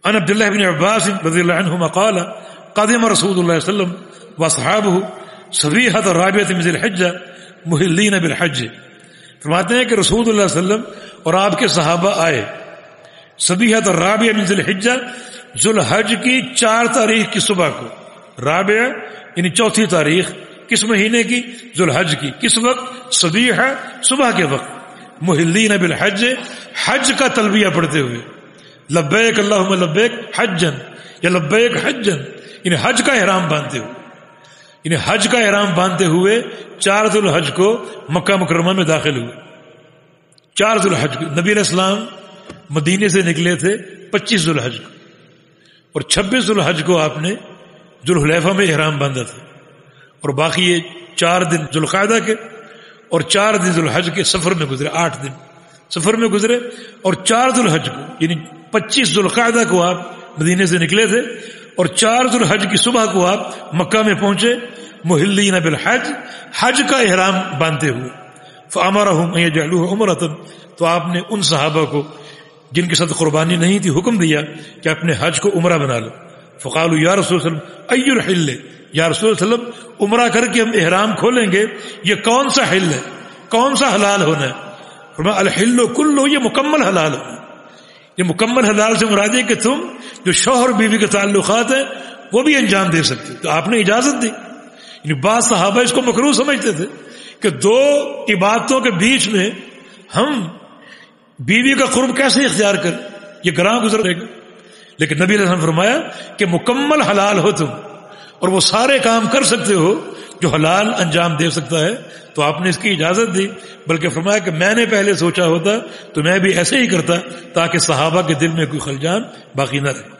عن عبد الله بن عباس رضي الله عنهما قال قدم رسول الله صلى الله عليه وسلم واصحابه صبيحة الرابعة من ذي الحجة مهلين بالحج. فرماتے ہیں کہ رسول اللہ صلی اللہ علیہ وسلم اور آپ کے صحابہ آئے صبیحۃ الرابعہ من ذی الحجہ، ذو الحج کی 4 تاریخ کی صبح کو. رابعہ یعنی 4 تاریخ کس مہینے کی؟ ذو الحج کی. کس وقت؟ صبیحہ صبح کے وقت. محلین بالحج، حج کا تلبیہ پڑھتے ہوئے، لبیک اللہم لبیک حجن یا لبیک حجن، یعنی حج کا احرام باندھتے ہوئے، یعنی حج کا احرام باندھتے ہوئے 4 ذو الحج کو مکہ مکرمہ میں داخل ہوئے. 4 ذو الحج کو نبی علیہ السلام مدینے سے نکلے تھے 25 ذو الحج کو، اور 26 ذو الحج کو آپ نے ذو الحلیفہ میں احرام باندھا تھا، اور باقی یہ 4 دن ذو القعدہ کے اور 4 دن ذو الحج کے سفر میں گزرے، 8 دن سفر میں گزرے. اور 4 ذو الحج کو یعنی 25 ذو القعدہ کو آپ مدینے سے نکلے تھے، اور 4 ذو الحج کی صبح کو آپ مکہ میں پہنچے محلین بالحج، حج کا احرام باندھتے ہوئے. فامرهم ان يجعلوه عمرۃ، تو آپ نے ان صحابہ کو جن کے ساتھ قربانی نہیں تھی حکم دیا کہ اپنے حج کو عمرہ بنا لو. فقالوا یا رسول اللہ صلی اللہ علیہ وسلم ای الحل، یا رسول اللہ صلی اللہ علیہ وسلم عمرہ کر کے ہم احرام کھولیں گے، یہ کون سا حل ہے، کون سا حلال ہونا ہے؟ فرمایا الحل کلہ، یہ مکمل حلال ہونا ہے. یہ مکمل حلال سے مراد ہے کہ تم جو شوہر بیوی کے تعلقات ہیں وہ بھی انجام دے سکتے. تو آپ نے اجازت دی. یعنی بعض صحابہ اس کو مکروہ سمجھتے تھے کہ 2 عبادتوں کے بیچ میں ہم بیوی کا قرب کیسے اختیار کریں، یہ گراں گزر رہے گا. لیکن نبی علیہ السلام نے فرمایا کہ مکمل حلال ہو تم، اور وہ سارے کام کر سکتے ہو جو حلال انجام دے سکتا ہے، تو آپ نے اس کی اجازت دی. بلکہ فرمایا کہ میں نے پہلے سوچا ہوتا تو میں بھی ایسے ہی کرتا، تاکہ صحابہ کے دل میں کوئی خلجان باقی نہ رہے.